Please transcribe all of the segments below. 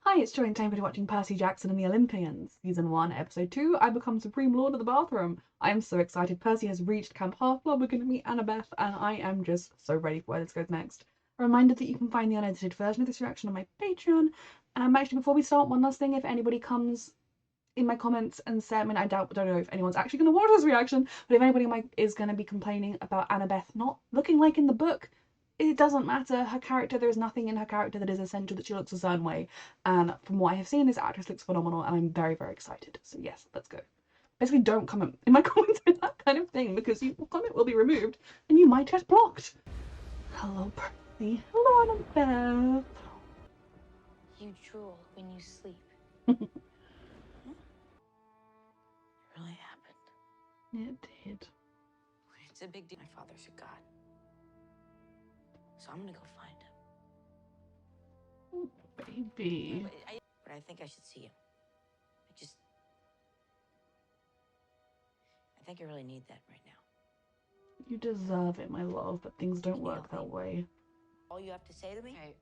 Hi, it's Joey and time for watching Percy Jackson and the Olympians, Season 1, Episode 2, I Become Supreme Lord of the Bathroom. I am so excited. Percy has reached Camp Half-Blood, we're going to meet Annabeth, and I am just so ready for where this goes next. A reminder that you can find the unedited version of this reaction on my Patreon. Actually, before we start, one last thing, if anybody comes in my comments and say, I don't know if anyone's actually going to watch this reaction, but if anybody is going to be complaining about Annabeth not looking like in the book, it doesn't matter. Her character, there is nothing in her character that is essential that she looks a certain way. And from what I have seen, this actress looks phenomenal and I'm very, very excited. So yes, let's go. Basically, don't comment in my comments with that kind of thing because your comment will be removed and you might get blocked. Hello, Percy. Hello, Annabeth. You drool when you sleep. It Really happened. did. It's a big deal. My father's a god. So I'm gonna go find him. Oh, baby. But I think I should see him. I think I really need that right now. You deserve it, my love, but things don't work that way. All you have to say to me? Hey,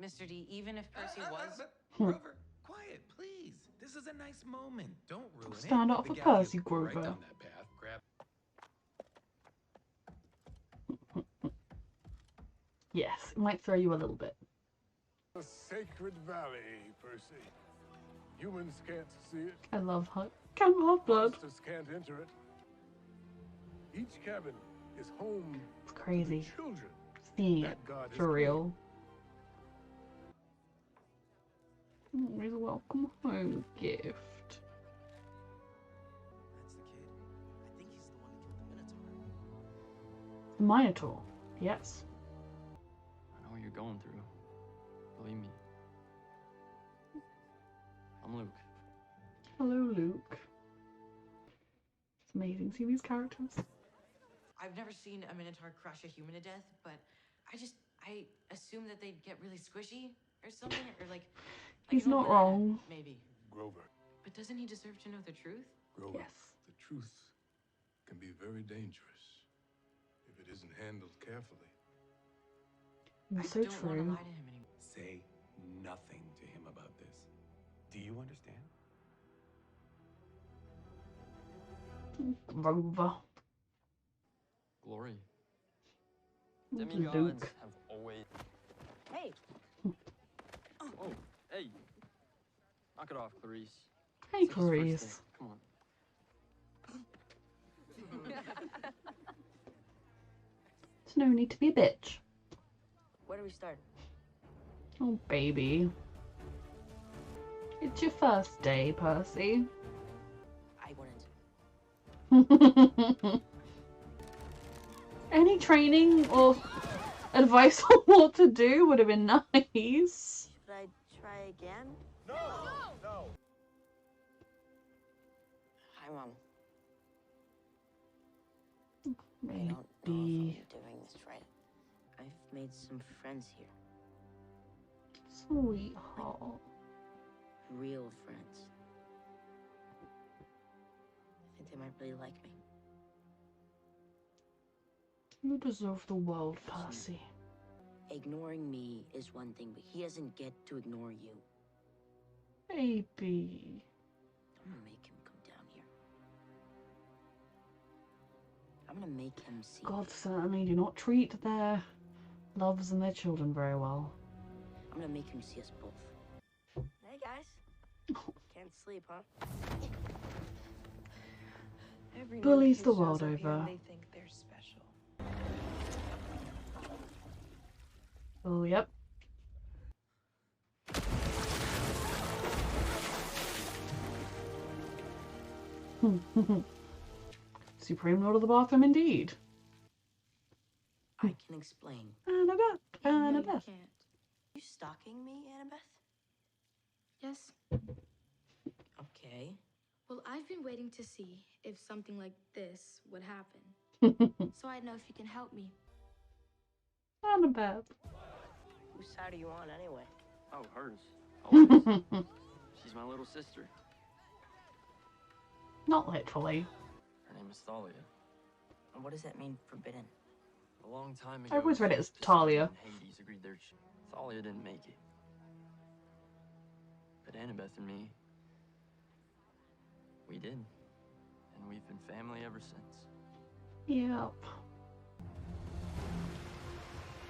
Mr. D, even if Percy was... Grover, quiet, please. This is a nice moment. Don't ruin it. Stand up for The galleon Percy, will go right Grover. down that path. Grab... Yes, it might throw you a little bit. A sacred valley, Percy. Humans can't see it. I love her. Camp Half-Blood. Monsters can't enter it. Each cabin is home It's crazy. to children. Seeing it That God is for great. real. Always a welcome home gift. That's the kid. I think he's the one who killed the Minotaur. Minotaur. Yes. I know what you're going through. Believe me. I'm Luke. Hello, Luke. It's amazing seeing these characters. I've never seen a Minotaur crush a human to death, but I assume that they'd get really squishy or something, or like He's an not old wrong. man, maybe. Grover, But doesn't he deserve to know the truth? Grover, Yes. the truth can be very dangerous if it isn't handled carefully. It's I so don't want to true. lie to him anymore. Say nothing to him about this. Do you understand? Grover. Glory. Luke. Demigods have always... Hey, Oh, hey. Knock it off, Clarice. Hey, It's just first Clarice. thing. Come on. There's no need to be a bitch. where do we start? Oh, baby. It's your first day, Percy. I wouldn't. Any training or advice on what to do would have been nice. Should I try again? No! No! Hi, Mom. I don't know if I'm Maybe. doing this right. I've made some friends here. Sweetheart. Real friends. I think they might really like me. You deserve the world, Percy. Ignoring me is one thing, but he doesn't get to ignore you. Baby. I'm gonna make him come down here. I'm gonna make him see. God certainly do not treat their loves and their children very well. I'm gonna make him see us both. Hey guys. Can't sleep, huh? Every Bullies new the kid world shows up here over. and they think they're special. Oh, yep. Supreme Lord of the Bathroom indeed. I can explain. Annabeth. No, you Annabeth. can't. You stalking me, Annabeth? Yes. Okay. Well, I've been waiting to see if something like this would happen. So I'd know if you can help me. Annabeth. Whose side are you on anyway? Oh, hers. Always. She's my little sister. Not literally. Her name is Thalia. And what does that mean, forbidden? A long time ago, I always read it as Poseidon Talia. and Hades agreed their Thalia didn't make it. Annabeth and me, we did. And we've been family ever since. Yep.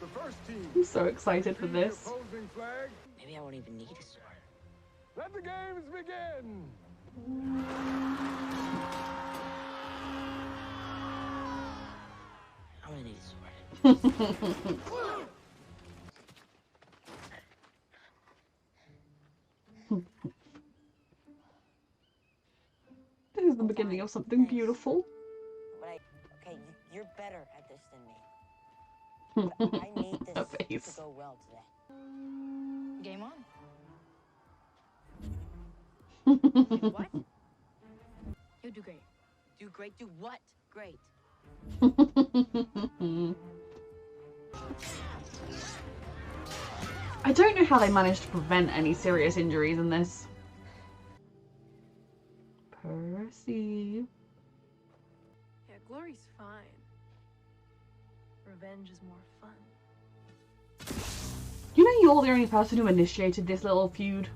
The first team. I'm so excited for this. Opposing flag. Maybe I won't even need a sword. Let the games begin. I'm gonna need a sword. This is the beginning of something Thanks. beautiful. But okay, you're better at this than me. But I need Her this face. to go well today. Game on. What? You'll do great. Do great. Do what? Great. I don't know how they managed to prevent any serious injuries in this. Percy. Yeah, glory's fine. Revenge is more fun. You know you're the only person who initiated this little feud.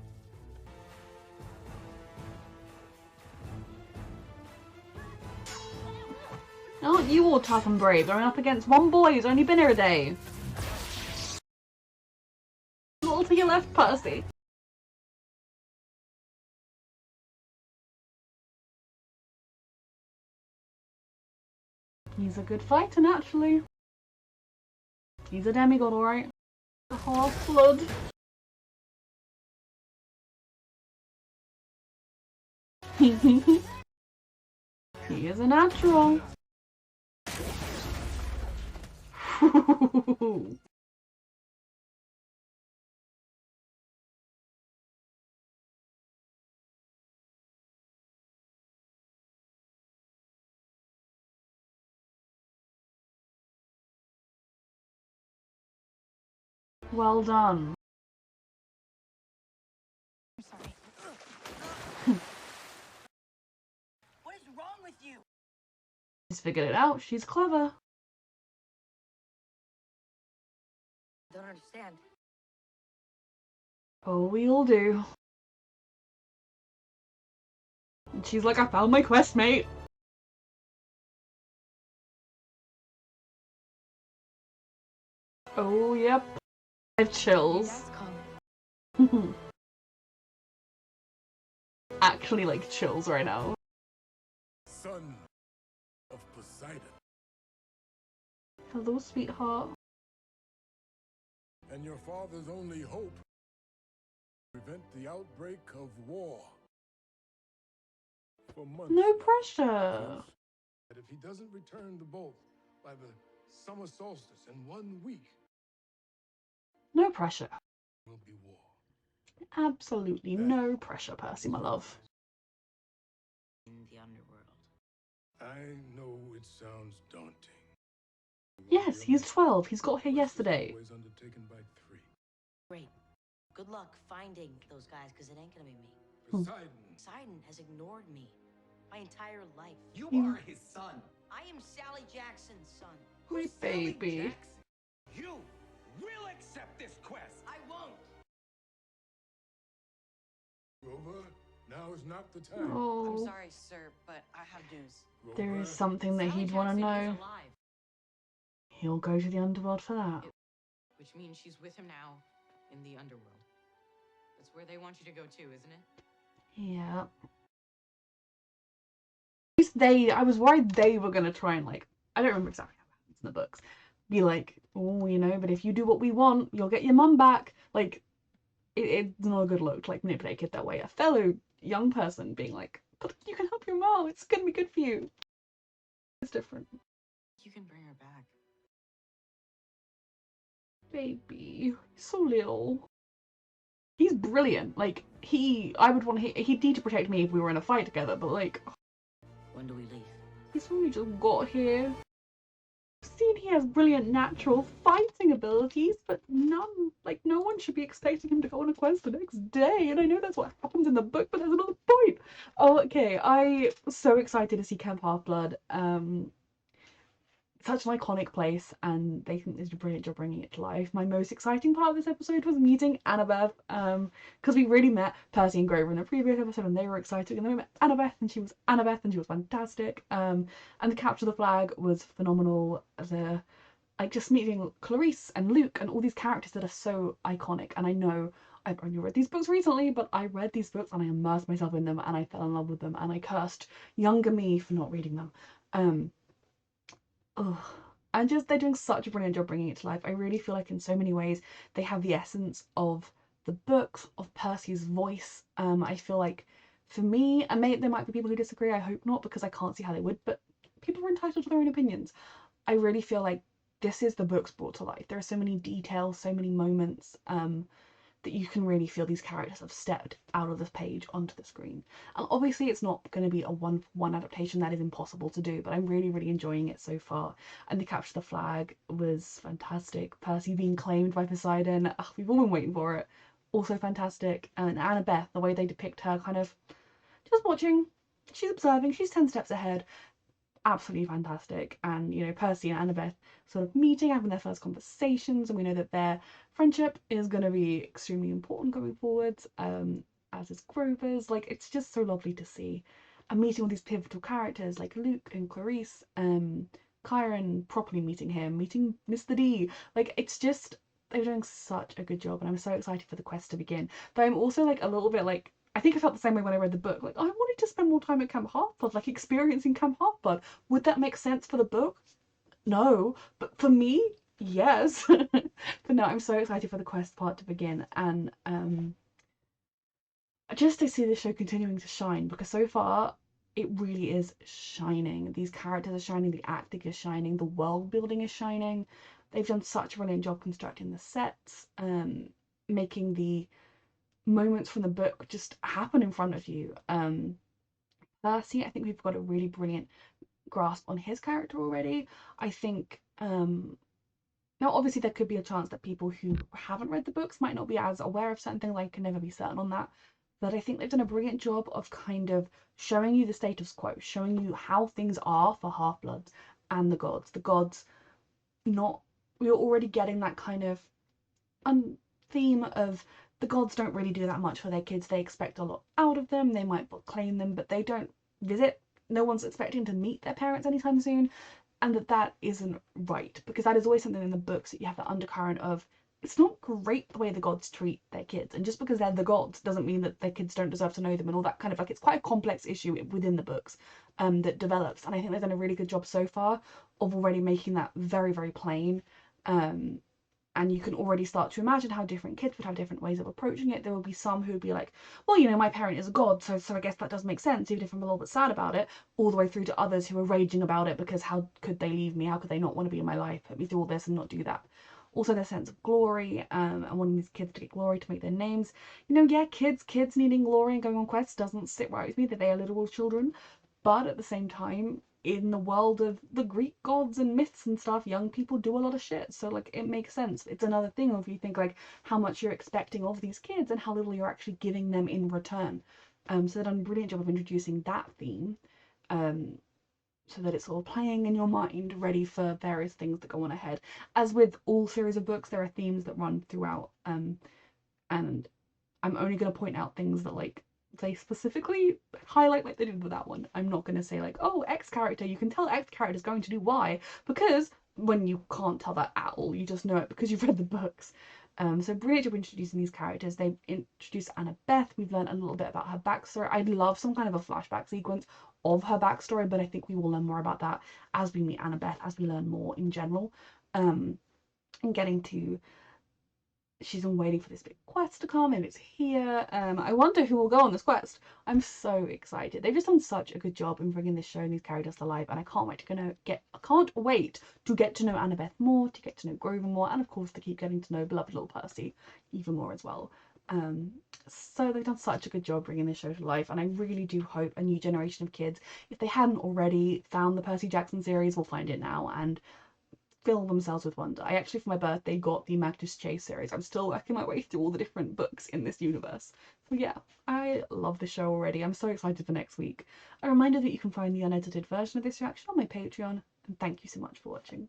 Aren't you all tough and brave, going up against one boy who's only been here a day? All to your left, Percy. He's a good fighter, naturally. He's a demigod, alright. Half-blood. He is a natural. Well done. I'm sorry. What is wrong with you? She's figured it out. She's clever. Don't understand. Oh, we all do. And she's like, I found my quest, mate. Oh, yep. I have chills. That's calm. Actually, like, chills right now. Son of Poseidon. Hello, sweetheart. And your father's only hope. Prevent the outbreak of war. For months. No now, pressure. that if he doesn't return the bolt by the summer solstice in 1 week, No pressure. will be war. Absolutely no pressure, Percy, my love. In the underworld. I know it sounds daunting. Yes, he's 12. He's got here yesterday. Always undertaken by 3. Great. Good luck finding those guys, because it ain't gonna be me. Poseidon. Poseidon has ignored me my entire life. You You- are his son. I am Sally Jackson's son. My Sally baby. Jackson. You will accept this quest. I won't. Rover, now is not the time. I'm Oh, sorry, sir, but I have news. there Rover, is something that Sally he'd want to Jackson is know. alive, He'll go to the underworld for that. which means she's with him now in the underworld. That's where they want you to go too, isn't it? Yeah. At least I was worried they were going to try and, like, I don't remember exactly how it happens in the books. Be like, oh, you know, but if you do what we want, you'll get your mum back. Like, it's not a good look to, like, manipulate a kid that way. A fellow young person being like, but you can help your mom, it's going to be good for you. It's different. You can bring her back. Baby, he's so little. He's brilliant. Like, I would want he'd need to protect me if we were in a fight together, but, like, When do we leave? he's only just got here. I've seen he has brilliant natural fighting abilities, but no one should be expecting him to go on a quest the next day, and I know that's what happens in the book, but there's another point. Oh, okay, I'm so excited to see Camp Half-Blood. such an iconic place, and they think they did a brilliant job bringing it to life. My most exciting part of this episode was meeting Annabeth, because we really met Percy and Grover in the previous episode, and they were exciting, and then we met Annabeth, and she was Annabeth, and she was fantastic. And the capture the flag was phenomenal. Just meeting Clarice and Luke and all these characters that are so iconic. And I know I've only read these books recently, but I read these books and I immersed myself in them and I fell in love with them, and I cursed younger me for not reading them. And just they're doing such a brilliant job bringing it to life. I really feel like in so many ways they have the essence of the books, of Percy's voice. I feel like for me, and there might be people who disagree, I hope not, because I can't see how they would, but people are entitled to their own opinions. I really feel like this is the books brought to life. There are so many details, so many moments that you can really feel these characters have stepped out of this page onto the screen. And obviously it's not going to be a one-for-one adaptation, that is impossible to do, but I'm really, really enjoying it so far. And the capture the flag was fantastic. Percy being claimed by Poseidon, we've all been waiting for it. Also fantastic. And Annabeth, the way they depict her kind of just watching, she's observing, she's 10 steps ahead. Absolutely fantastic. And you know, Percy and Annabeth sort of meeting, having their first conversations, and we know that their friendship is going to be extremely important going forwards, as is Grover's. Like, it's just so lovely to see. And meeting all these pivotal characters like Luke and Clarice, Kyron, properly meeting him, meeting Mr. D. Like, it's just, they're doing such a good job, and I'm so excited for the quest to begin. Though I'm also like a little bit like, I think I felt the same way when I read the book. Like, I wanted to spend more time at Camp Half-Blood, like experiencing Camp Half-Blood. Would that make sense for the book? No. But for me, yes. But no, I'm so excited for the quest part to begin, and just to see this show continuing to shine, because so far it really is shining. These characters are shining, the acting is shining, the world building is shining. They've done such a brilliant job constructing the sets, making the moments from the book just happen in front of you. Percy, I think we've got a really brilliant grasp on his character already. I think now obviously there could be a chance that people who haven't read the books might not be as aware of certain things. I can never be certain on that, but I think they've done a brilliant job of kind of showing you the status quo, showing you how things are for Half-Bloods and the gods. We're already getting that kind of theme of the gods don't really do that much for their kids. They expect a lot out of them. They might claim them, but they don't visit. No one's expecting to meet their parents anytime soon. And that isn't right, because that is always something in the books that you have the undercurrent of, it's not great the way the gods treat their kids. And just because they're the gods doesn't mean that their kids don't deserve to know them, and all that kind of, like, it's quite a complex issue within the books that develops. And I think they've done a really good job so far of already making that very, very plain. And you can already start to imagine how different kids would have different ways of approaching it. There will be some who would be like, well, you know, my parent is a god, so I guess that does make sense, even if I'm a little bit sad about it, all the way through to others who are raging about it because how could they leave me? How could they not want to be in my life, put me through all this and not do that? Also their sense of glory, and wanting these kids to get glory, to make their names. You know, yeah, kids needing glory and going on quests doesn't sit right with me, that they are literal children. But at the same time, in the world of the Greek gods and myths and stuff, young people do a lot of shit. So, like, it makes sense. It's another thing if you think, like, how much you're expecting of these kids and how little you're actually giving them in return. So they've done a brilliant job of introducing that theme, so that it's all playing in your mind, ready for various things that go on ahead. As with all series of books, there are themes that run throughout, and I'm only going to point out things that, like, they specifically highlight, like they did with that one. I'm not going to say, like, oh, X character, you can tell X character is going to do Y, because when you can't tell that at all, you just know it because you've read the books. So brilliant job introducing these characters. They introduced Annabeth. We've learned a little bit about her backstory. I'd love some kind of a flashback sequence of her backstory, but I think we will learn more about that as we meet Annabeth, as we learn more in general. And getting to, she's been waiting for this big quest to come, and it's here. I wonder who will go on this quest. I'm so excited. They've just done such a good job in bringing this show and these characters to life, and I can't wait to get to know Annabeth more, to get to know Grover more, and of course to keep getting to know beloved little Percy even more as well. So they've done such a good job bringing this show to life, and I really do hope a new generation of kids, if they hadn't already found the Percy Jackson series, will find it now and fill themselves with wonder. I actually, for my birthday, got the Magnus Chase series. I'm still working my way through all the different books in this universe. So yeah, I love the show already. I'm so excited for next week. A reminder that you can find the unedited version of this reaction on my Patreon. and thank you so much for watching.